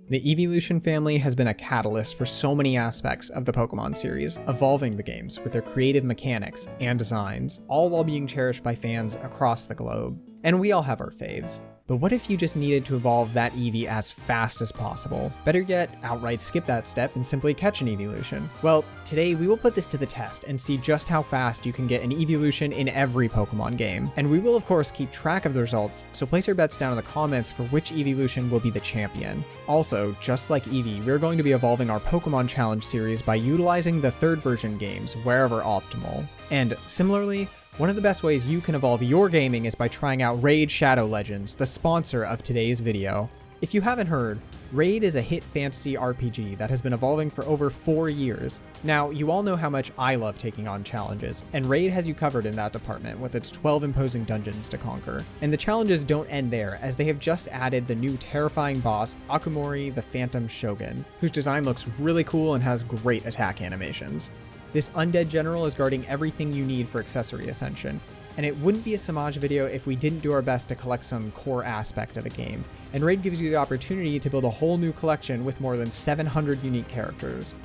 The Eeveelution family has been a catalyst for so many aspects of the Pokemon series, evolving the games with their creative mechanics and designs, all while being cherished by fans across the globe. And we all have our faves. But what if you just needed to evolve that Eevee as fast as possible? Better yet, outright skip that step and simply catch an Eeveelution. Well, today we will put this to the test and see just how fast you can get an Eeveelution in every Pokemon game. And we will of course keep track of the results, so place your bets down in the comments for which Eeveelution will be the champion. Also, just like Eevee, we're going to be evolving our Pokemon Challenge series by utilizing the third version games wherever optimal. And similarly, one of the best ways you can evolve your gaming is by trying out Raid Shadow Legends, the sponsor of today's video. If you haven't heard, Raid is a hit fantasy RPG that has been evolving for over 4 years. Now, you all know how much I love taking on challenges, and Raid has you covered in that department with its 12 imposing dungeons to conquer. And the challenges don't end there, as they have just added the new terrifying boss, Akumori the Phantom Shogun, whose design looks really cool and has great attack animations. This undead general is guarding everything you need for accessory ascension, and it wouldn't be a Samaj video if we didn't do our best to collect some core aspect of the game, and Raid gives you the opportunity to build a whole new collection with more than 700 unique characters.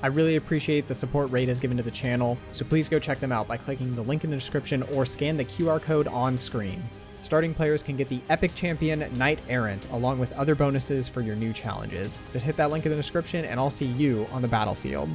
I really appreciate the support Raid has given to the channel, so please go check them out by clicking the link in the description or scan the QR code on screen. Starting players can get the Epic Champion Knight Errant along with other bonuses for your new challenges. Just hit that link in the description and I'll see you on the battlefield.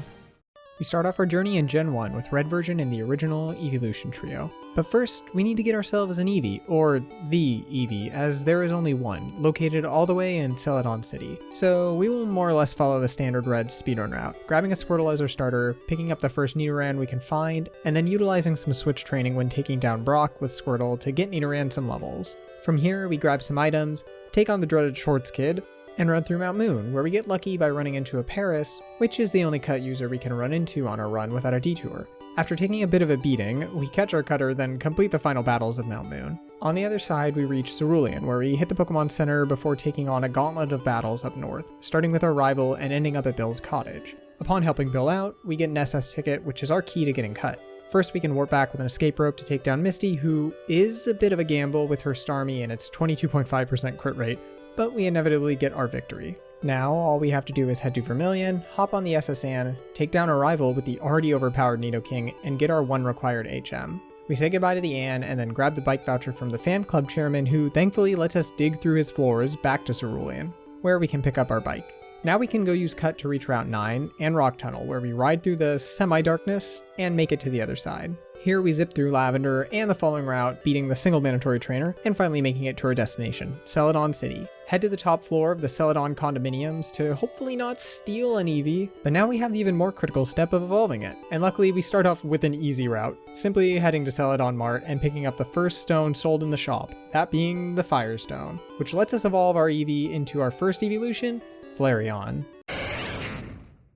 We start off our journey in Gen 1 with Red version and the original Eeveelution trio. But first, we need to get ourselves an Eevee, or the Eevee, as there is only one, located all the way in Celadon City. So we will more or less follow the standard Red speedrun route, grabbing a Squirtle as our starter, picking up the first Nidoran we can find, and then utilizing some switch training when taking down Brock with Squirtle to get Nidoran some levels. From here, we grab some items, take on the dreaded Shorts Kid, and run through Mount Moon, where we get lucky by running into a Paris, which is the only cut user we can run into on our run without a detour. After taking a bit of a beating, we catch our cutter, then complete the final battles of Mount Moon. On the other side, we reach Cerulean, where we hit the Pokemon Center before taking on a gauntlet of battles up north, starting with our rival and ending up at Bill's cottage. Upon helping Bill out, we get an SS ticket, which is our key to getting cut. First, we can warp back with an escape rope to take down Misty, who is a bit of a gamble with her Starmie and its 22.5% crit rate, but we inevitably get our victory. Now, all we have to do is head to Vermilion, hop on the SS Anne, take down our rival with the already overpowered Nidoking, and get our one required HM. We say goodbye to the Anne and then grab the bike voucher from the fan club chairman, who thankfully lets us dig through his floors back to Cerulean, where we can pick up our bike. Now we can go use Cut to reach Route 9 and Rock Tunnel, where we ride through the semi-darkness and make it to the other side. Here we zip through Lavender and the following route, beating the single mandatory trainer, and finally making it to our destination, Celadon City. Head to the top floor of the Celadon condominiums to hopefully not steal an Eevee, but now we have the even more critical step of evolving it. And luckily we start off with an easy route, simply heading to Celadon Mart and picking up the first stone sold in the shop, that being the Firestone, which lets us evolve our Eevee into our first Eeveelution, Flareon.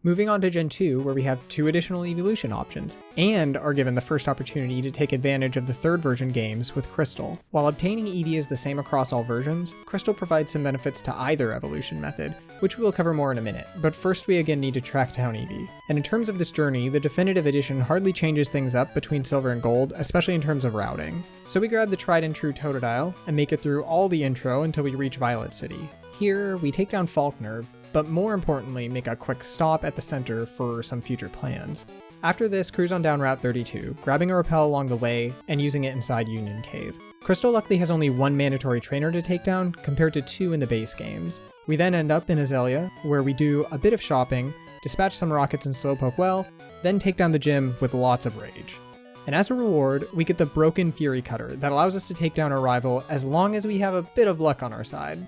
Moving on to Gen 2, where we have 2 additional Eeveelution options, and are given the first opportunity to take advantage of the third version games with Crystal. While obtaining Eevee is the same across all versions, Crystal provides some benefits to either evolution method, which we will cover more in a minute, but first we again need to track down Eevee. And in terms of this journey, the definitive edition hardly changes things up between Silver and Gold, especially in terms of routing. So we grab the tried and true Totodile, and make it through all the intro until we reach Violet City. Here, we take down Faulkner, but more importantly, make a quick stop at the center for some future plans. After this, cruise on down Route 32, grabbing a rappel along the way and using it inside Union Cave. Crystal luckily has only 1 mandatory trainer to take down, compared to 2 in the base games. We then end up in Azalea, where we do a bit of shopping, dispatch some rockets in Slowpoke Well, then take down the gym with lots of rage. And as a reward, we get the Broken Fury Cutter that allows us to take down our rival as long as we have a bit of luck on our side.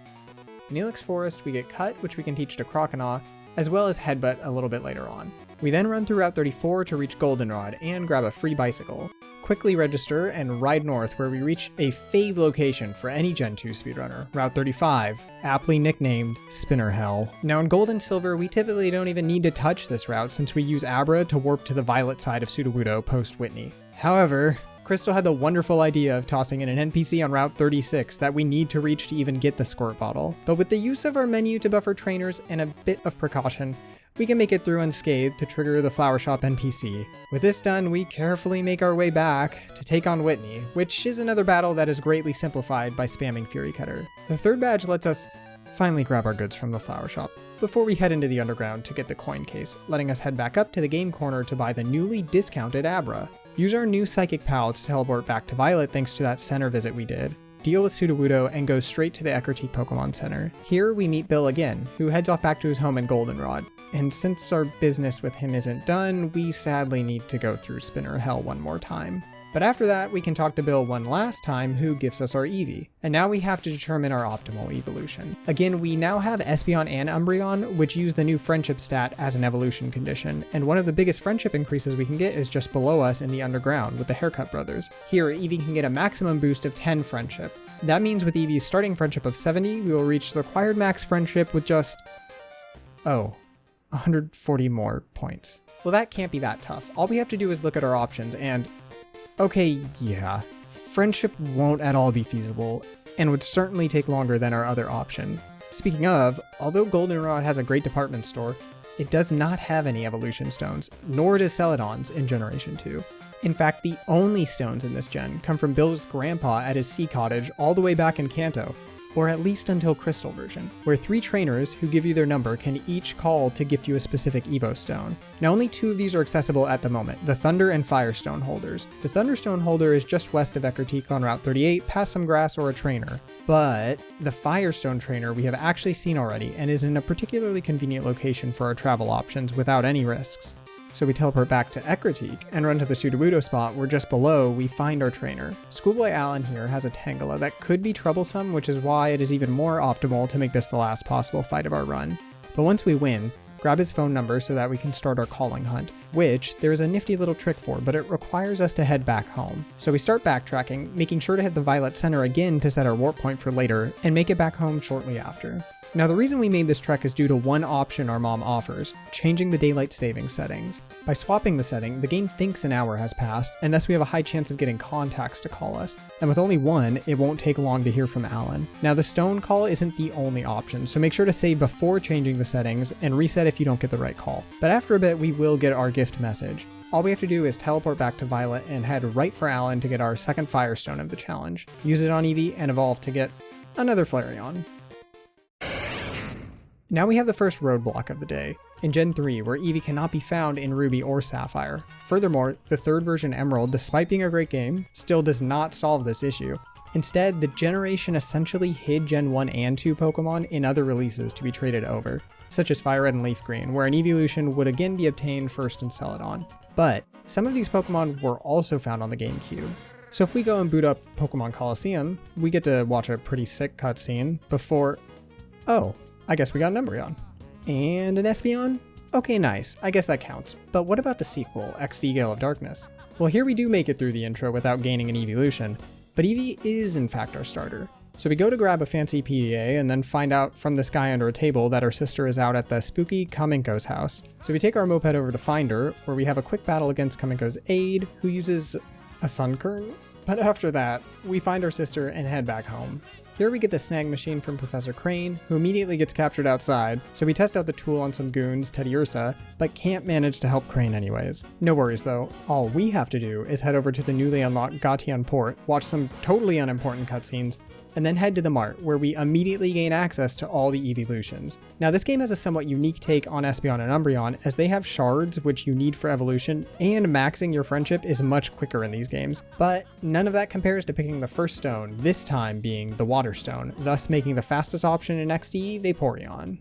In Neelix Forest, we get Cut, which we can teach to Croconaw, as well as Headbutt a little bit later on. We then run through Route 34 to reach Goldenrod and grab a free bicycle. Quickly register and ride north, where we reach a fave location for any Gen 2 speedrunner, Route 35, aptly nicknamed Spinner Hell. Now in Gold and Silver, we typically don't even need to touch this route since we use Abra to warp to the Violet side of Sudowoodo post Whitney. However, Crystal had the wonderful idea of tossing in an NPC on Route 36 that we need to reach to even get the Squirt Bottle, but with the use of our menu to buffer trainers and a bit of precaution, we can make it through unscathed to trigger the Flower Shop NPC. With this done, we carefully make our way back to take on Whitney, which is another battle that is greatly simplified by spamming Fury Cutter. The third badge lets us finally grab our goods from the flower shop, before we head into the underground to get the coin case, letting us head back up to the game corner to buy the newly discounted Abra. Use our new Psychic Pal to teleport back to Violet thanks to that center visit we did. Deal with Sudowoodo and go straight to the Ecruteak Pokemon Center. Here we meet Bill again, who heads off back to his home in Goldenrod. And since our business with him isn't done, we sadly need to go through Spinner Hell one more time. But after that, we can talk to Bill one last time, who gives us our Eevee. And now we have to determine our optimal evolution. Again, we now have Espeon and Umbreon, which use the new friendship stat as an evolution condition, and one of the biggest friendship increases we can get is just below us in the underground with the Haircut Brothers. Here, Eevee can get a maximum boost of 10 friendship. That means with Eevee's starting friendship of 70, we will reach the required max friendship with just... 140 more points. Well, that can't be that tough. All we have to do is look at our options and... Okay, yeah, friendship won't at all be feasible, and would certainly take longer than our other option. Speaking of, although Goldenrod has a great department store, it does not have any evolution stones, nor does Celadon's in Generation 2. In fact, the only stones in this gen come from Bill's grandpa at his sea cottage all the way back in Kanto, or at least until Crystal version, where 3 trainers who give you their number can each call to gift you a specific Evo stone. Now only 2 of these are accessible at the moment, the Thunder and Firestone holders. The Thunderstone holder is just west of Ecruteak on Route 38, past some grass or a trainer. But the Firestone trainer we have actually seen already and is in a particularly convenient location for our travel options without any risks. So we teleport back to Ecruteak and run to the Sudowoodo spot where just below we find our trainer. Schoolboy Alan here has a Tangela that could be troublesome, which is why it is even more optimal to make this the last possible fight of our run. But once we win, grab his phone number so that we can start our calling hunt, which there is a nifty little trick for, but it requires us to head back home. So we start backtracking, making sure to hit the Violet Center again to set our warp point for later, and make it back home shortly after. Now the reason we made this trek is due to one option our mom offers, changing the daylight saving settings. By swapping the setting, the game thinks an hour has passed, and thus we have a high chance of getting contacts to call us. And with only one, it won't take long to hear from Alan. Now the stone call isn't the only option, so make sure to save before changing the settings and reset if you don't get the right call. But after a bit, we will get our gift message. All we have to do is teleport back to Violet and head right for Alan to get our second Firestone of the challenge. Use it on Eevee and evolve to get another Flareon. Now we have the first roadblock of the day, in Gen 3, where Eevee cannot be found in Ruby or Sapphire. Furthermore, the third version Emerald, despite being a great game, still does not solve this issue. Instead, the generation essentially hid Gen 1 and 2 Pokemon in other releases to be traded over, such as Fire Red and Leaf Green, where an Eeveelution would again be obtained first in Celadon. But some of these Pokemon were also found on the GameCube. So if we go and boot up Pokemon Coliseum, we get to watch a pretty sick cutscene before... Oh, I guess we got an Umbreon. And an Espeon? Okay, nice. I guess that counts. But what about the sequel, XD Gale of Darkness? Well, here we do make it through the intro without gaining an Eeveelution, but Eevee is in fact our starter. So we go to grab a fancy PDA and then find out from this guy under a table that our sister is out at the spooky Kamenko's house. So we take our moped over to find her, where we have a quick battle against Kamenko's aide, who uses a Sunkern. But after that, we find our sister and head back home. Here we get the snag machine from Professor Crane, who immediately gets captured outside, so we test out the tool on some goons, Teddiursa, but can't manage to help Crane anyways. No worries though, all we have to do is head over to the newly unlocked Gatian port, watch some totally unimportant cutscenes, and then head to the mart, where we immediately gain access to all the Eeveelutions. Now this game has a somewhat unique take on Espeon and Umbreon, as they have shards which you need for evolution, and maxing your friendship is much quicker in these games. But none of that compares to picking the first stone, this time being the Water Stone, thus making the fastest option in XD, Vaporeon.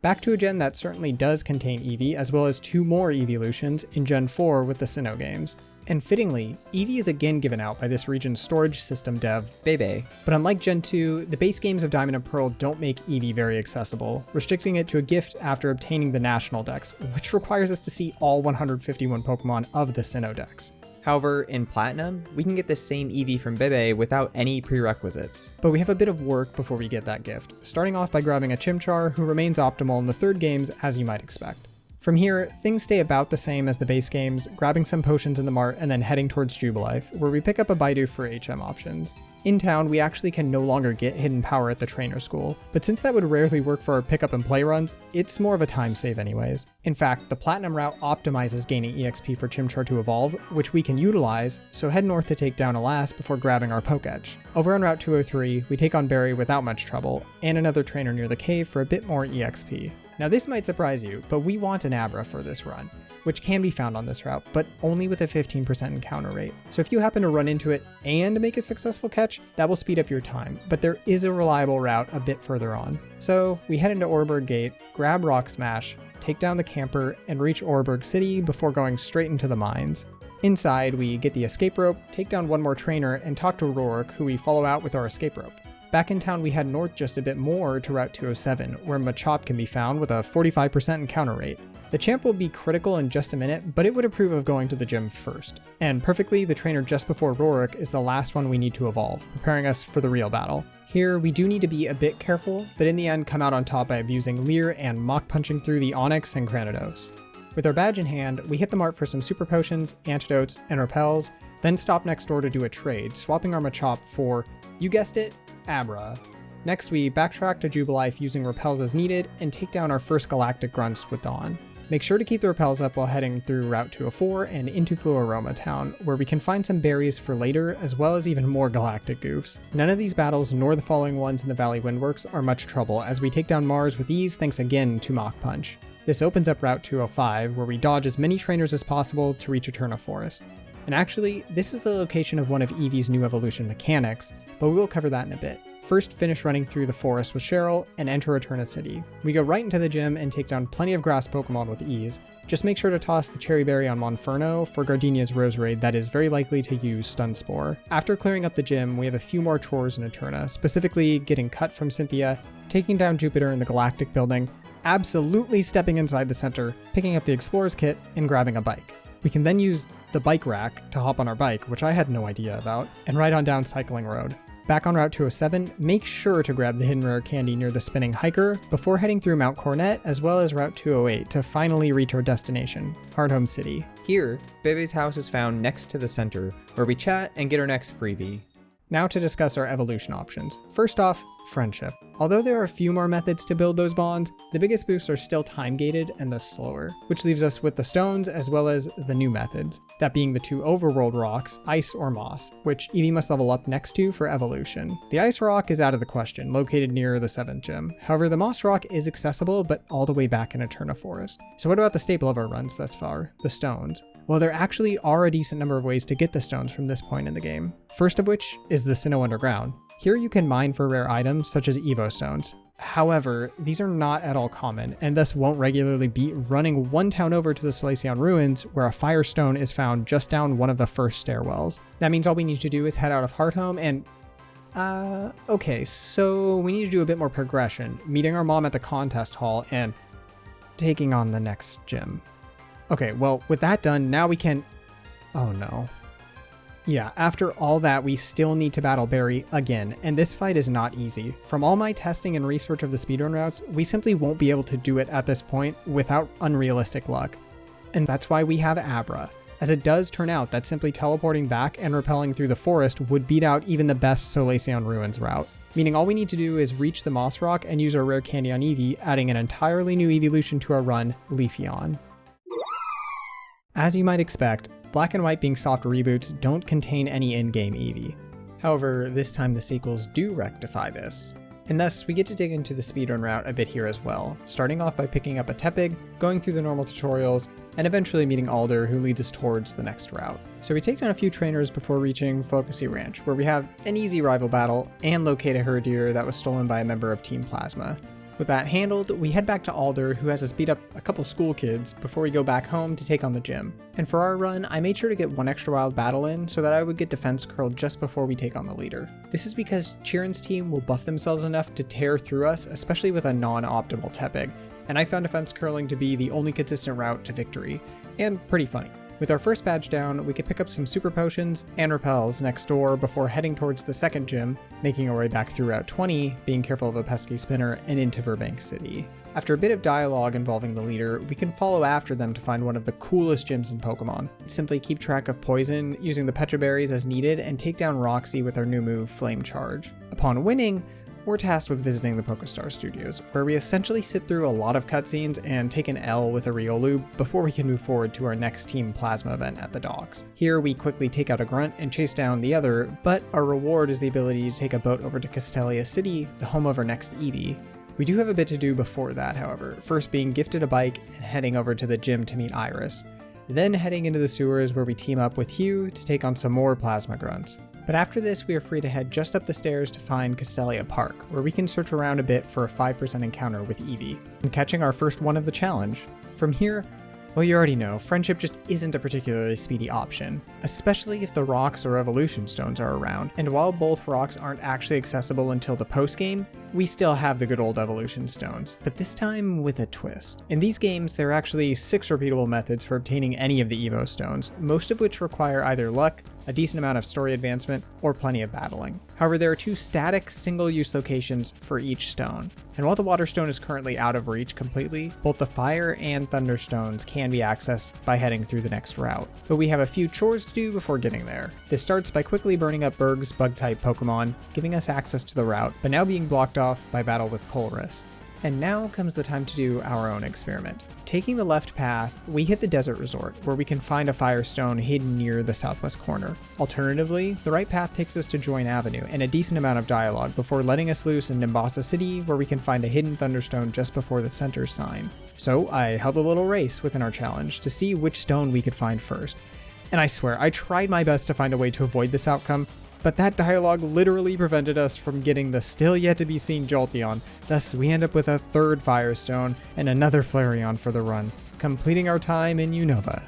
Back to a gen that certainly does contain Eevee, as well as 2 more Eeveelutions in Gen 4 with the Sinnoh games. And fittingly, Eevee is again given out by this region's storage system dev, Bebe. But unlike Gen 2, the base games of Diamond and Pearl don't make Eevee very accessible, restricting it to a gift after obtaining the National Dex, which requires us to see all 151 Pokemon of the Sinnoh Dex. However, in Platinum, we can get the same Eevee from Bebe without any prerequisites. But we have a bit of work before we get that gift, starting off by grabbing a Chimchar, who remains optimal in the third games as you might expect. From here, things stay about the same as the base games, grabbing some potions in the mart and then heading towards Jubilife, where we pick up a Baidu for HM options. In town, we actually can no longer get hidden power at the trainer school, but since that would rarely work for our pick up and play runs, it's more of a time save anyways. In fact, the Platinum route optimizes gaining EXP for Chimchar to evolve, which we can utilize, so head north to take down Alas before grabbing our Poketch. Over on Route 203, we take on Barry without much trouble, and another trainer near the cave for a bit more EXP. Now this might surprise you, but we want an Abra for this run, which can be found on this route, but only with a 15% encounter rate. So if you happen to run into it and make a successful catch, that will speed up your time, but there is a reliable route a bit further on. So we head into Oreburg Gate, grab Rock Smash, take down the camper, and reach Oreburg City before going straight into the mines. Inside, we get the escape rope, take down one more trainer, and talk to Rourke, who we follow out with our escape rope. Back in town, we head north just a bit more to Route 207, where Machop can be found with a 45% encounter rate. The champ will be critical in just a minute, but it would approve of going to the gym first. And perfectly, the trainer just before Rourke is the last one we need to evolve, preparing us for the real battle. Here, we do need to be a bit careful, but in the end come out on top by abusing Leer and Mach punching through the Onyx and Granados. With our badge in hand, we hit the mart for some super potions, antidotes, and repels, then stop next door to do a trade, swapping our Machop for, you guessed it, Abra. Next, we backtrack to Jubilife using repels as needed and take down our first galactic grunts with Dawn. Make sure to keep the repels up while heading through Route 204 and into Fluoroma Town, where we can find some berries for later as well as even more galactic goofs. None of these battles nor the following ones in the Valley Windworks are much trouble as we take down Mars with ease thanks again to Mach Punch. This opens up Route 205 where we dodge as many trainers as possible to reach Eterna Forest. And actually, this is the location of one of Eevee's new evolution mechanics, but we will cover that in a bit. First, finish running through the forest with Cheryl and enter Eterna City. We go right into the gym and take down plenty of grass Pokemon with ease. Just make sure to toss the Cherry Berry on Monferno for Gardenia's Roserade that is very likely to use Stun Spore. After clearing up the gym, we have a few more chores in Eterna, specifically getting cut from Cynthia, taking down Jupiter in the Galactic Building, absolutely stepping inside the center, picking up the Explorer's Kit, and grabbing a bike. We can then use the bike rack to hop on our bike, which I had no idea about, and ride on down Cycling Road. Back on Route 207, make sure to grab the hidden rare candy near the spinning hiker before heading through Mount Cornet as well as Route 208 to finally reach our destination, Hardhome City. Here, Bebe's house is found next to the center, where we chat and get our next freebie. Now to discuss our evolution options. First off, friendship. Although there are a few more methods to build those bonds, the biggest boosts are still time-gated and thus slower, which leaves us with the stones as well as the new methods, that being the two overworld rocks, Ice or Moss, which Eevee must level up next to for evolution. The Ice rock is out of the question, located near the 7th gym. However, the Moss rock is accessible, but all the way back in Eterna Forest. So what about the staple of our runs thus far, the stones? Well, there actually are a decent number of ways to get the stones from this point in the game. First of which is the Sinnoh Underground. Here you can mine for rare items such as Evo stones. However, these are not at all common and thus won't regularly beat running one town over to the Solaceon Ruins where a Firestone is found just down one of the first stairwells. That means all we need to do is head out of Hardhome and okay, so we need to do a bit more progression, meeting our mom at the contest hall and taking on the next gym. Okay, well, with that done, now we can... Oh no. Yeah, after all that, we still need to battle Barry again, and this fight is not easy. From all my testing and research of the speedrun routes, we simply won't be able to do it at this point without unrealistic luck. And that's why we have Abra, as it does turn out that simply teleporting back and rappelling through the forest would beat out even the best Solaceon Ruins route. Meaning all we need to do is reach the Moss Rock and use our rare candy on Eevee, adding an entirely new Eeveelution to our run, Leafeon. As you might expect, Black and White being soft reboots don't contain any in-game Eevee. However, this time the sequels do rectify this. And thus, we get to dig into the speedrun route a bit here as well, starting off by picking up a Tepig, going through the normal tutorials, and eventually meeting Alder, who leads us towards the next route. So we take down a few trainers before reaching Focusy Ranch, where we have an easy rival battle and locate a Herdier that was stolen by a member of Team Plasma. With that handled, we head back to Alder, who has us beat up a couple school kids before we go back home to take on the gym. And for our run, I made sure to get one extra wild battle in so that I would get defense curl just before we take on the leader. This is because Chirin's team will buff themselves enough to tear through us, especially with a non-optimal Tepig, and I found defense curling to be the only consistent route to victory, and pretty funny. With our first badge down, we could pick up some super potions and repels next door before heading towards the second gym, making our way back through Route 20, being careful of a pesky spinner, and into Burbank City. After a bit of dialogue involving the leader, we can follow after them to find one of the coolest gyms in Pokemon. Simply keep track of poison, using the Petra Berries as needed, and take down Roxy with our new move, Flame Charge. Upon winning, we're tasked with visiting the PokeStar Studios, where we essentially sit through a lot of cutscenes and take an L with a Riolu before we can move forward to our next Team Plasma event at the docks. Here we quickly take out a Grunt and chase down the other, but our reward is the ability to take a boat over to Castelia City, the home of our next Eevee. We do have a bit to do before that, however, first being gifted a bike and heading over to the gym to meet Iris, then heading into the sewers where we team up with Hugh to take on some more Plasma Grunts. But after this, we are free to head just up the stairs to find Castelia Park, where we can search around a bit for a 5% encounter with Eevee, and catching our first one of the challenge. From here, well, you already know, friendship just isn't a particularly speedy option, especially if the rocks or evolution stones are around, and while both rocks aren't actually accessible until the post-game, we still have the good old evolution stones, but this time with a twist. In these games, there are actually 6 repeatable methods for obtaining any of the Evo stones, most of which require either luck, a decent amount of story advancement, or plenty of battling. However, there are 2 static, single-use locations for each stone. And while the Water Stone is currently out of reach completely, both the Fire and Thunder Stones can be accessed by heading through the next route. But we have a few chores to do before getting there. This starts by quickly burning up Berg's Bug-type Pokemon, giving us access to the route, but now being blocked off by battle with Colress. And now comes the time to do our own experiment. Taking the left path, we hit the Desert Resort, where we can find a Firestone hidden near the southwest corner. Alternatively, the right path takes us to Join Avenue and a decent amount of dialogue before letting us loose in Nimbasa City, where we can find a hidden Thunderstone just before the center sign. So I held a little race within our challenge to see which stone we could find first. And I swear, I tried my best to find a way to avoid this outcome, but that dialogue literally prevented us from getting the still yet to be seen Jolteon, thus we end up with a 3rd Firestone and another Flareon for the run, completing our time in Unova.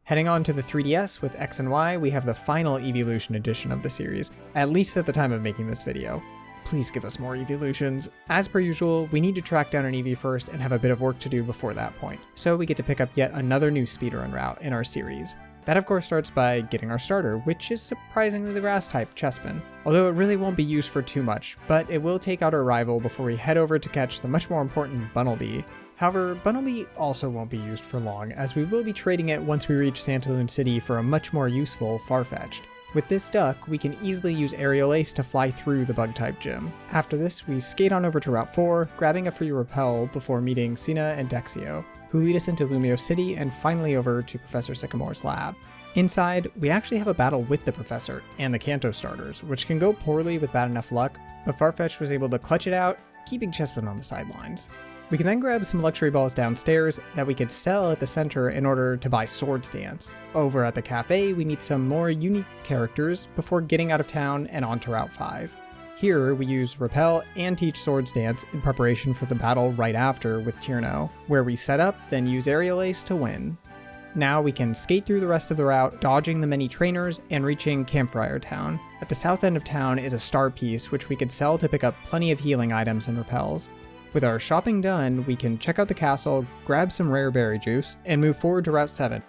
Heading on to the 3DS with X and Y, we have the final Eeveelution edition of the series, at least at the time of making this video. Please give us more Eeveelutions. As per usual, we need to track down an Eevee first and have a bit of work to do before that point, so we get to pick up yet another new speedrun route in our series. That of course starts by getting our starter, which is surprisingly the grass-type Chespin, although it really won't be used for too much, but it will take out our rival before we head over to catch the much more important Bunnelby. However, Bunnelby also won't be used for long, as we will be trading it once we reach Santaloon City for a much more useful Farfetch'd. With this duck, we can easily use Aerial Ace to fly through the Bug-type gym. After this, we skate on over to Route 4, grabbing a free Repel before meeting Sina and Dexio, who lead us into Lumio City and finally over to Professor Sycamore's lab. Inside, we actually have a battle with the Professor and the Kanto starters, which can go poorly with bad enough luck, but Farfetch'd was able to clutch it out, keeping Chespin on the sidelines. We can then grab some luxury balls downstairs that we could sell at the center in order to buy Swords Dance. Over at the cafe, we meet some more unique characters before getting out of town and onto Route 5. Here, we use Repel and teach Swords Dance in preparation for the battle right after with Tierno, where we set up, then use Aerial Ace to win. Now we can skate through the rest of the route, dodging the many trainers and reaching Campfire Town. At the south end of town is a star piece which we could sell to pick up plenty of healing items and repels. With our shopping done, we can check out the castle, grab some rare berry juice, and move forward to Route 7,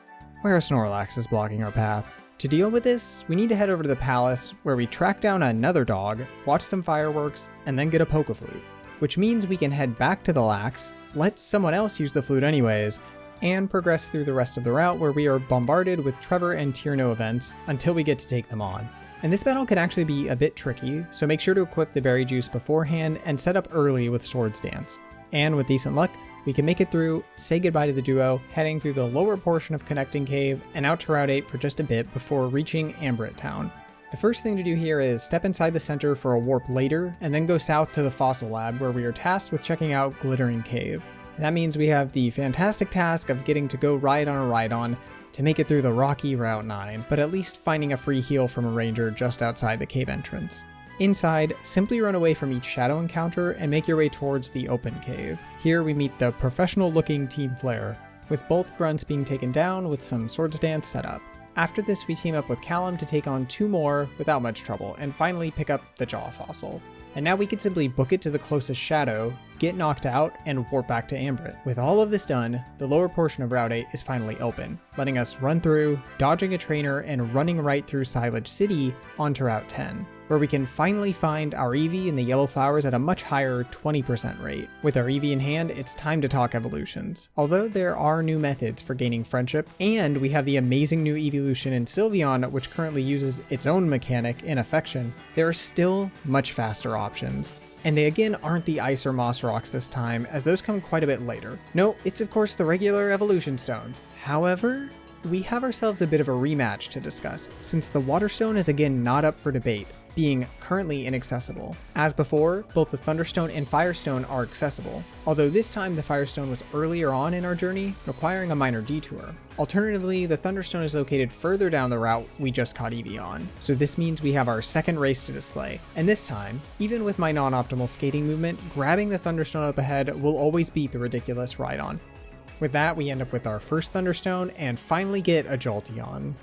where a Snorlax is blocking our path. To deal with this, we need to head over to the palace, where we track down another dog, watch some fireworks, and then get a Pokeflute. Which means we can head back to the Lax, let someone else use the flute anyways, and progress through the rest of the route where we are bombarded with Trevor and Tierno events until we get to take them on. And this battle can actually be a bit tricky, so make sure to equip the berry juice beforehand and set up early with Swords Dance. And with decent luck, we can make it through, say goodbye to the duo, heading through the lower portion of Connecting Cave and out to Route 8 for just a bit before reaching Ambrit Town. The first thing to do here is step inside the center for a warp later, and then go south to the Fossil Lab where we are tasked with checking out Glittering Cave. And that means we have the fantastic task of getting to go ride on a Rhydon to make it through the rocky Route 9, but at least finding a free heal from a ranger just outside the cave entrance. Inside, simply run away from each shadow encounter and make your way towards the open cave. Here we meet the professional-looking Team Flare, with both grunts being taken down with some Swords Dance set up. After this, we team up with Callum to take on 2 more without much trouble, and finally pick up the Jaw Fossil. And now we can simply book it to the closest shadow, get knocked out, and warp back to Ambrit. With all of this done, the lower portion of Route 8 is finally open, letting us run through, dodging a trainer, and running right through Silage City onto Route 10. where we can finally find our Eevee in the yellow flowers at a much higher 20% rate. With our Eevee in hand, it's time to talk evolutions. Although there are new methods for gaining friendship, and we have the amazing new Eeveelution in Sylveon, which currently uses its own mechanic in Affection, there are still much faster options. And they again aren't the Ice or Moss Rocks this time, as those come quite a bit later. No, it's of course the regular Evolution Stones. However, we have ourselves a bit of a rematch to discuss, since the Water Stone is again not up for debate, being currently inaccessible. As before, both the Thunderstone and Firestone are accessible, although this time the Firestone was earlier on in our journey, requiring a minor detour. Alternatively, the Thunderstone is located further down the route we just caught Eevee on, so this means we have our second race to display, and this time, even with my non-optimal skating movement, grabbing the Thunderstone up ahead will always beat the ridiculous Rhydon. With that, we end up with our first Thunderstone and finally get a Jolteon.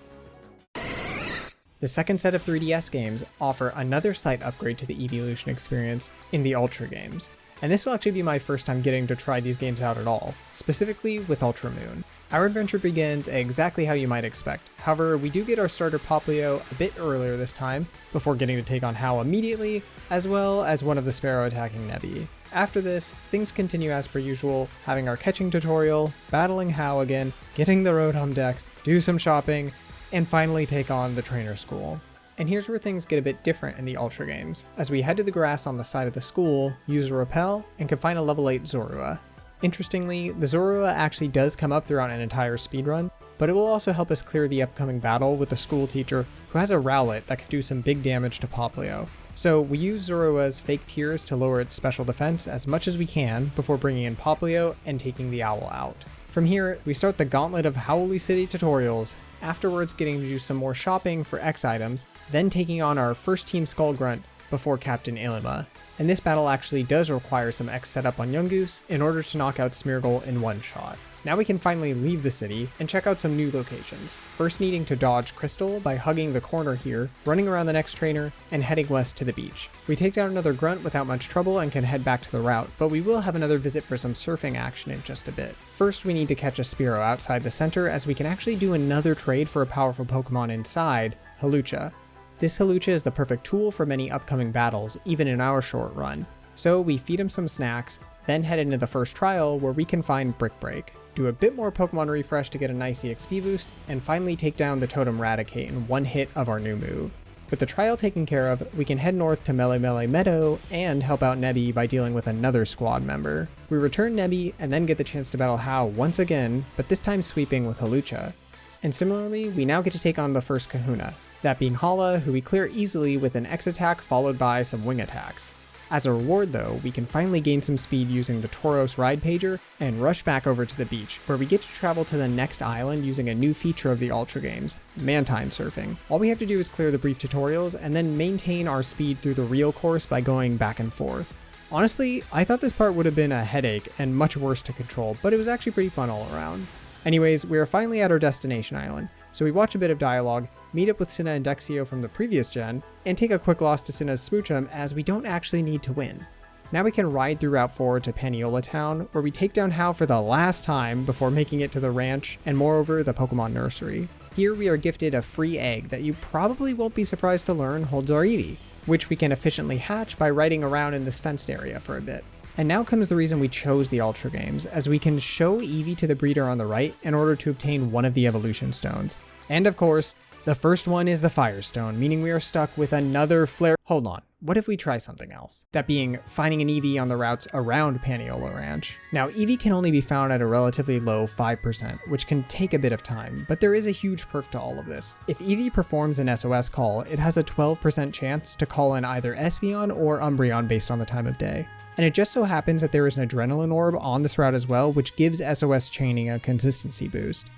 The second set of 3DS games offer another slight upgrade to the Eeveelution experience in the Ultra games, and this will actually be my first time getting to try these games out at all, specifically with Ultra Moon. Our adventure begins exactly how you might expect. However, we do get our starter Poplio a bit earlier this time, before getting to take on Hau immediately, as well as one of the Sparrow attacking Nebby. After this, things continue as per usual, having our catching tutorial, battling Hau again, getting the Rotom Dex, do some shopping, and finally take on the Trainer School. And here's where things get a bit different in the Ultra games, as we head to the grass on the side of the school, use a Repel, and can find a level 8 Zorua. Interestingly, the Zorua actually does come up throughout an entire speedrun, but it will also help us clear the upcoming battle with the school teacher who has a Rowlet that can do some big damage to Poplio. So we use Zorua's fake tears to lower its special defense as much as we can before bringing in Poplio and taking the owl out. From here, we start the gauntlet of Howly City tutorials, afterwards getting to do some more shopping for X items, then taking on our first team Skullgrunt before Captain Ilima. And this battle actually does require some X setup on Yungoos in order to knock out Smeargle in one shot. Now we can finally leave the city and check out some new locations, first needing to dodge Crystal by hugging the corner here, running around the next trainer, and heading west to the beach. We take down another grunt without much trouble and can head back to the route, but we will have another visit for some surfing action in just a bit. First, we need to catch a Spearow outside the center, as we can actually do another trade for a powerful Pokemon inside, Hawlucha. This Hawlucha is the perfect tool for many upcoming battles, even in our short run. So we feed him some snacks, then head into the first trial where we can find Brick Break, do a bit more Pokemon refresh to get a nice EXP boost, and finally take down the Totem Raticate in one hit of our new move. With the trial taken care of, we can head north to Mele Mele Meadow and help out Nebby by dealing with another squad member. We return Nebby and then get the chance to battle Hau once again, but this time sweeping with Hawlucha. And similarly, we now get to take on the first Kahuna, that being Hala, who we clear easily with an X attack followed by some wing attacks. As a reward though, we can finally gain some speed using the Tauros Ride Pager and rush back over to the beach, where we get to travel to the next island using a new feature of the Ultra games, Mantine Surfing. All we have to do is clear the brief tutorials and then maintain our speed through the real course by going back and forth. Honestly, I thought this part would have been a headache and much worse to control, but it was actually pretty fun all around. Anyways, we are finally at our destination island, so we watch a bit of dialogue, meet up with Cinna and Dexio from the previous gen, and take a quick loss to Cinna's Smoochum as we don't actually need to win. Now we can ride through Route 4 to Paniola Town, where we take down Hau for the last time before making it to the ranch, and moreover the Pokemon Nursery. Here we are gifted a free egg that you probably won't be surprised to learn holds our Eevee, which we can efficiently hatch by riding around in this fenced area for a bit. And now comes the reason we chose the Ultra games, as we can show Eevee to the breeder on the right in order to obtain one of the evolution stones. And of course, the first one is the Firestone, meaning we are stuck with another flare. Hold on, what if we try something else? That being finding an Eevee on the routes around Paniola Ranch. Now, Eevee can only be found at a relatively low 5%, which can take a bit of time, but there is a huge perk to all of this. If Eevee performs an SOS call, it has a 12% chance to call in either Espeon or Umbreon based on the time of day. And it just so happens that there is an Adrenaline Orb on this route as well, which gives SOS chaining a consistency boost.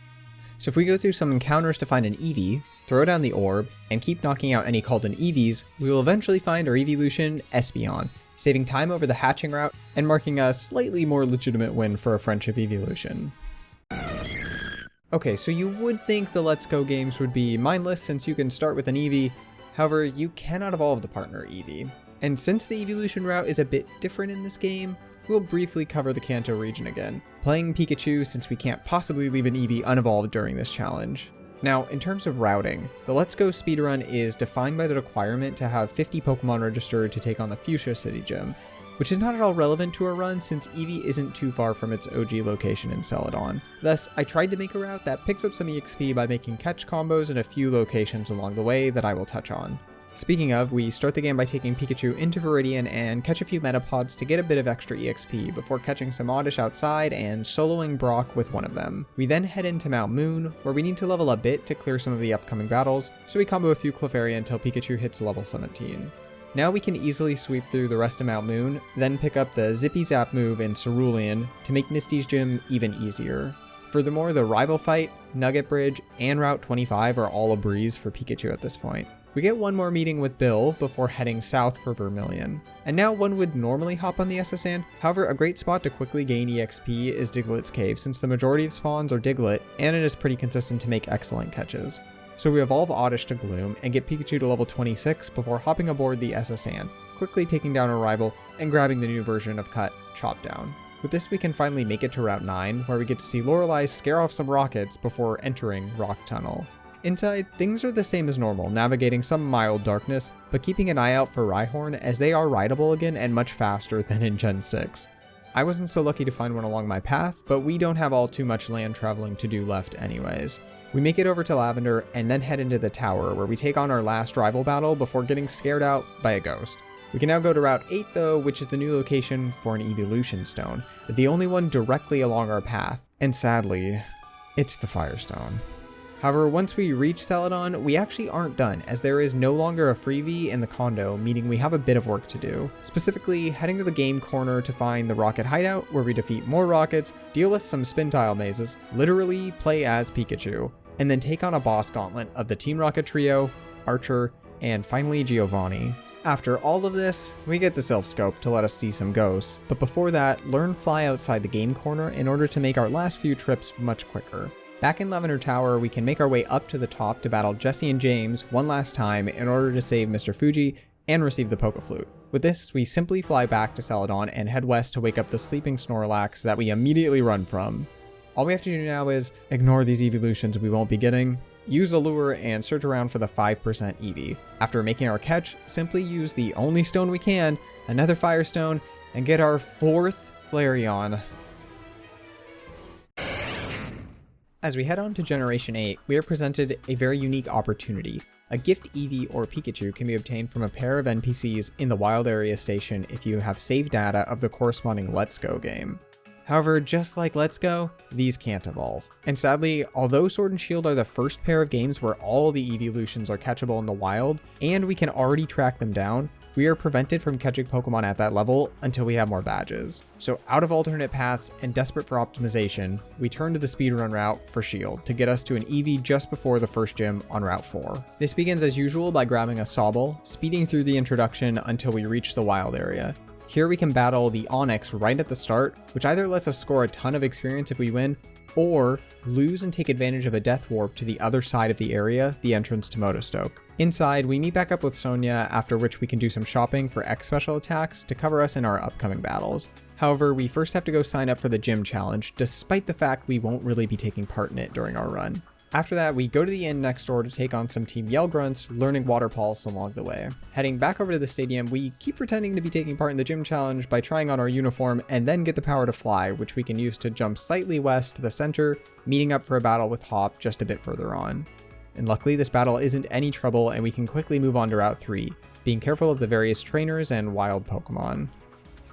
So if we go through some encounters to find an Eevee, throw down the orb, and keep knocking out any called in Eevees, we will eventually find our Eeveelution, Espeon, saving time over the hatching route and marking a slightly more legitimate win for a friendship Eeveelution. Okay, so you would think the Let's Go games would be mindless since you can start with an Eevee, however, you cannot evolve the partner Eevee. And since the Eeveelution route is a bit different in this game, we'll briefly cover the Kanto region again, playing Pikachu since we can't possibly leave an Eevee unevolved during this challenge. Now, in terms of routing, the Let's Go speedrun is defined by the requirement to have 50 Pokemon registered to take on the Fuchsia City Gym, which is not at all relevant to a run since Eevee isn't too far from its OG location in Celadon. Thus, I tried to make a route that picks up some EXP by making catch combos in a few locations along the way that I will touch on. Speaking of, we start the game by taking Pikachu into Viridian and catch a few Metapods to get a bit of extra EXP before catching some Oddish outside and soloing Brock with one of them. We then head into Mount Moon, where we need to level a bit to clear some of the upcoming battles, so we combo a few Clefairy until Pikachu hits level 17. Now we can easily sweep through the rest of Mount Moon, then pick up the Zippy Zap move in Cerulean to make Misty's gym even easier. Furthermore, the Rival Fight, Nugget Bridge, and Route 25 are all a breeze for Pikachu at this point. We get one more meeting with Bill before heading south for Vermilion. And now one would normally hop on the SS Sand, however a great spot to quickly gain EXP is Diglett's Cave since the majority of spawns are Diglett and it is pretty consistent to make excellent catches. So we evolve Oddish to Gloom and get Pikachu to level 26 before hopping aboard the SS Sand, quickly taking down a rival and grabbing the new version of Cut, Chop Down. With this we can finally make it to Route 9 where we get to see Lorelei scare off some rockets before entering Rock Tunnel. Inside, things are the same as normal, navigating some mild darkness, but keeping an eye out for Rhyhorn as they are rideable again and much faster than in Gen 6. I wasn't so lucky to find one along my path, but we don't have all too much land traveling to do left anyways. We make it over to Lavender and then head into the tower where we take on our last rival battle before getting scared out by a ghost. We can now go to Route 8 though, which is the new location for an Eeveelution stone, but the only one directly along our path, and sadly, it's the Firestone. However, once we reach Celadon, we actually aren't done, as there is no longer a freebie in the condo, meaning we have a bit of work to do. Specifically, heading to the game corner to find the Rocket Hideout, where we defeat more Rockets, deal with some spin tile mazes, literally play as Pikachu, and then take on a boss gauntlet of the Team Rocket trio, Archer, and finally Giovanni. After all of this, we get the Sylph Scope to let us see some ghosts, but before that, learn Fly outside the game corner in order to make our last few trips much quicker. Back in Lavender Tower, we can make our way up to the top to battle Jesse and James one last time in order to save Mr. Fuji and receive the Poke Flute. With this, we simply fly back to Celadon and head west to wake up the sleeping Snorlax that we immediately run from. All we have to do now is ignore these Eeveelutions we won't be getting, use a lure, and search around for the 5% Eevee. After making our catch, simply use the only stone we can, another Firestone, and get our 4th Flareon. As we head on to Generation 8, we are presented a very unique opportunity. A gift Eevee or Pikachu can be obtained from a pair of NPCs in the Wild Area Station if you have saved data of the corresponding Let's Go game. However, just like Let's Go, these can't evolve. And sadly, although Sword and Shield are the first pair of games where all the Eeveelutions are catchable in the wild, and we can already track them down, we are prevented from catching Pokemon at that level until we have more badges. So out of alternate paths and desperate for optimization, we turn to the speedrun route for Shield to get us to an Eevee just before the first gym on Route 4. This begins as usual by grabbing a Sobble, speeding through the introduction until we reach the wild area. Here we can battle the Onix right at the start, which either lets us score a ton of experience if we win, or lose and take advantage of a death warp to the other side of the area, the entrance to Motostoke. Inside, we meet back up with Sonia, after which we can do some shopping for X special attacks to cover us in our upcoming battles. However, we first have to go sign up for the gym challenge, despite the fact we won't really be taking part in it during our run. After that, we go to the inn next door to take on some Team Yell Grunts, learning Water Pulse along the way. Heading back over to the stadium, we keep pretending to be taking part in the gym challenge by trying on our uniform and then get the power to fly, which we can use to jump slightly west to the center, meeting up for a battle with Hop just a bit further on. And luckily this battle isn't any trouble and we can quickly move on to Route 3, being careful of the various trainers and wild Pokemon.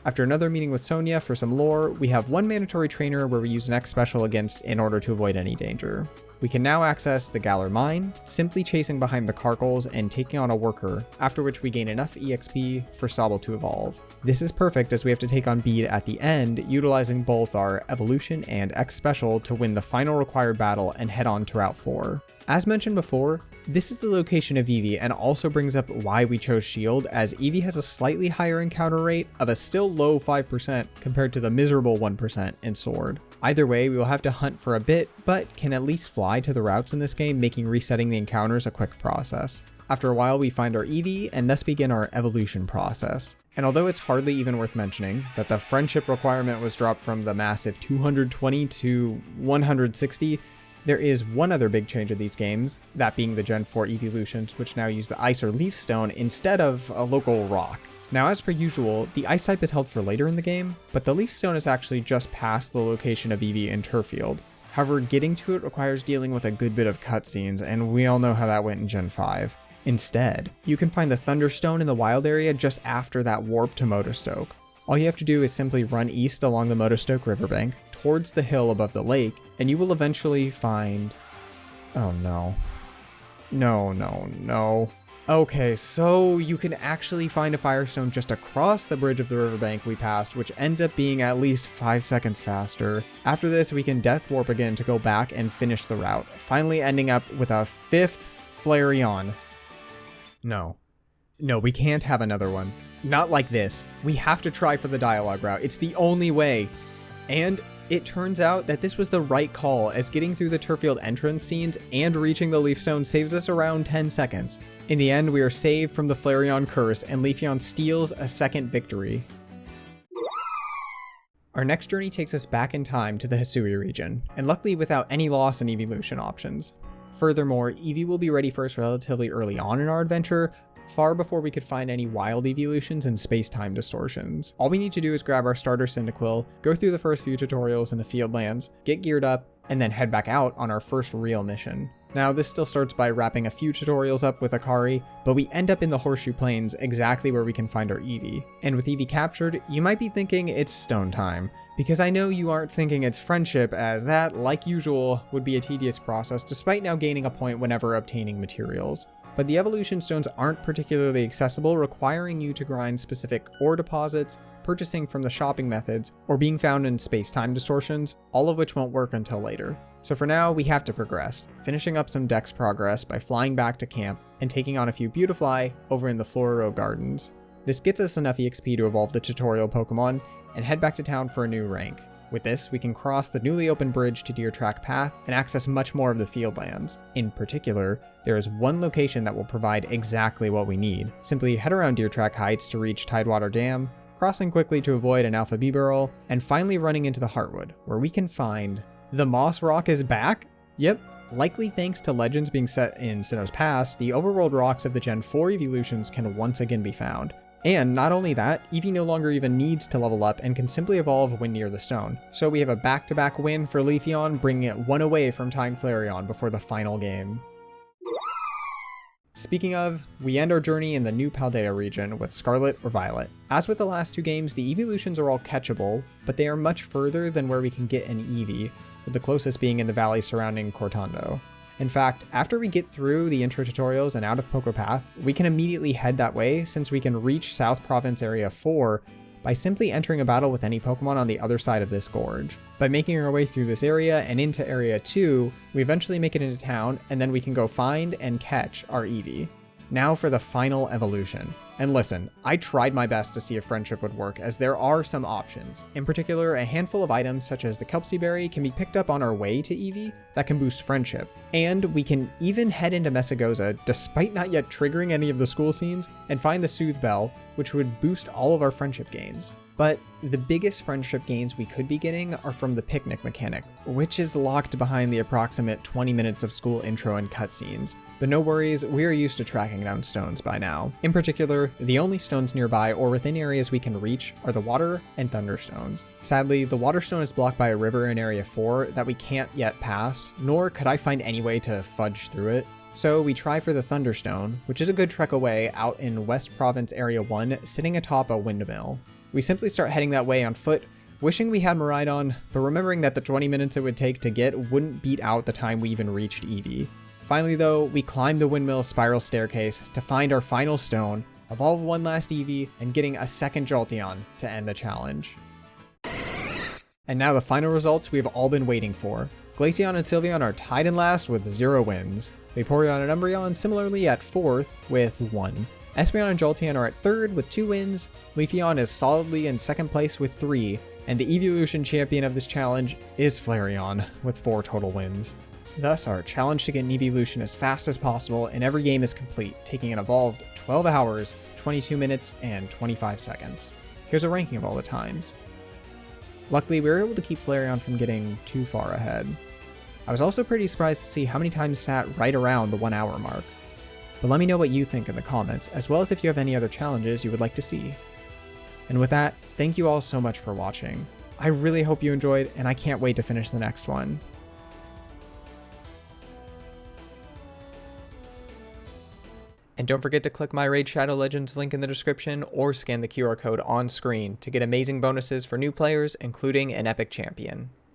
After another meeting with Sonia for some lore, we have one mandatory trainer where we use an X special against in order to avoid any danger. We can now access the Galar Mine, simply chasing behind the Carkles and taking on a worker, after which we gain enough EXP for Sobble to evolve. This is perfect as we have to take on Bede at the end, utilizing both our Evolution and X Special to win the final required battle and head on to Route 4. As mentioned before, this is the location of Eevee and also brings up why we chose Shield, as Eevee has a slightly higher encounter rate of a still low 5% compared to the miserable 1% in Sword. Either way, we will have to hunt for a bit, but can at least fly to the routes in this game, making resetting the encounters a quick process. After a while, we find our Eevee and thus begin our evolution process. And although it's hardly even worth mentioning that the friendship requirement was dropped from the massive 220 to 160, There is one other big change of these games, that being the Gen 4 Eeveelutions, which now use the Ice or Leaf Stone instead of a local rock. Now, as per usual, the Ice type is held for later in the game, but the Leaf Stone is actually just past the location of Eevee in Turffield. However, getting to it requires dealing with a good bit of cutscenes, and we all know how that went in Gen 5. Instead, you can find the Thunderstone in the wild area just after that warp to Motostoke. All you have to do is simply run east along the Motostoke riverbank, towards the hill above the lake, and you will eventually find... Oh no. No. Okay, so you can actually find a Firestone just across the bridge of the riverbank we passed, which ends up being at least 5 seconds faster. After this, we can Death Warp again to go back and finish the route, finally ending up with a 5th Flareon. No, we can't have another one. Not like this. We have to try for the dialogue route. It's the only way. And it turns out that this was the right call, as getting through the Turffield entrance scenes and reaching the Leaf Stone saves us around 10 seconds. In the end, we are saved from the Flareon curse, and Leafeon steals a second victory. Our next journey takes us back in time to the Hisui region, and luckily without any loss in Eeveelution options. Furthermore, Eevee will be ready for us relatively early on in our adventure, far before we could find any wild Eeveelutions and space-time distortions. All we need to do is grab our starter Cyndaquil, go through the first few tutorials in the Fieldlands, get geared up, and then head back out on our first real mission. Now, this still starts by wrapping a few tutorials up with Akari, but we end up in the Horseshoe Plains exactly where we can find our Eevee. And with Eevee captured, you might be thinking it's stone time, because I know you aren't thinking it's friendship, as that, like usual, would be a tedious process despite now gaining a point whenever obtaining materials. But the evolution stones aren't particularly accessible, requiring you to grind specific ore deposits, purchasing from the shopping methods, or being found in space-time distortions, all of which won't work until later. So for now, we have to progress, finishing up some dex progress by flying back to camp and taking on a few Beautifly over in the Florero Gardens. This gets us enough EXP to evolve the tutorial Pokemon and head back to town for a new rank. With this, we can cross the newly opened bridge to Deer Track Path and access much more of the Fieldlands. In particular, there is one location that will provide exactly what we need. Simply head around Deer Track Heights to reach Tidewater Dam, crossing quickly to avoid an Alpha Bibarel, and finally running into the Heartwood, where we can find... The Moss Rock is back? Yep. Likely thanks to legends being set in Sinnoh's Pass, the overworld rocks of the Gen 4 Eeveelutions can once again be found. And not only that, Eevee no longer even needs to level up and can simply evolve when near the stone. So we have a back-to-back win for Leafeon, bringing it one away from tying Flareon before the final game. Speaking of, we end our journey in the new Paldea region with Scarlet or Violet. As with the last two games, the Eeveelutions are all catchable, but they are much further than where we can get an Eevee, with the closest being in the valley surrounding Cortando. In fact, after we get through the intro tutorials and out of Poco Path, we can immediately head that way since we can reach South Province Area 4 by simply entering a battle with any Pokemon on the other side of this gorge. By making our way through this area and into Area 2, we eventually make it into town, and then we can go find and catch our Eevee. Now for the final evolution. And listen, I tried my best to see if friendship would work, as there are some options. In particular, a handful of items such as the Kelpsie Berry can be picked up on our way to Eevee that can boost friendship. And we can even head into Messagoza, despite not yet triggering any of the school scenes, and find the Soothe Bell, which would boost all of our friendship gains. But the biggest friendship gains we could be getting are from the picnic mechanic, which is locked behind the approximate 20 minutes of school intro and cutscenes. But no worries, we are used to tracking down stones by now. In particular, the only stones nearby or within areas we can reach are the Water and Thunder Stones. Sadly, the Water Stone is blocked by a river in Area 4 that we can't yet pass, nor could I find any way to fudge through it. So we try for the Thunderstone, which is a good trek away out in West Province Area 1, sitting atop a windmill. We simply start heading that way on foot, wishing we had Miraidon, but remembering that the 20 minutes it would take to get wouldn't beat out the time we even reached Eevee. Finally though, we climb the windmill spiral staircase to find our final stone, evolve one last Eevee, and getting a second Jolteon to end the challenge. And now the final results we have all been waiting for. Glaceon and Sylveon are tied in last with 0 wins. Vaporeon and Umbreon similarly at 4th with 1. Espeon and Jolteon are at 3rd with 2 wins, Leafeon is solidly in 2nd place with 3, and the Eeveelution champion of this challenge is Flareon with 4 total wins. Thus, our challenge to get an Eeveelution as fast as possible in every game is complete, taking an evolved 12 hours, 22 minutes, and 25 seconds. Here's a ranking of all the times. Luckily, we were able to keep Flareon from getting too far ahead. I was also pretty surprised to see how many times sat right around the 1 hour mark. But let me know what you think in the comments, as well as if you have any other challenges you would like to see. And with that, thank you all so much for watching. I really hope you enjoyed, and I can't wait to finish the next one. And don't forget to click my Raid Shadow Legends link in the description or scan the QR code on screen to get amazing bonuses for new players, including an epic champion.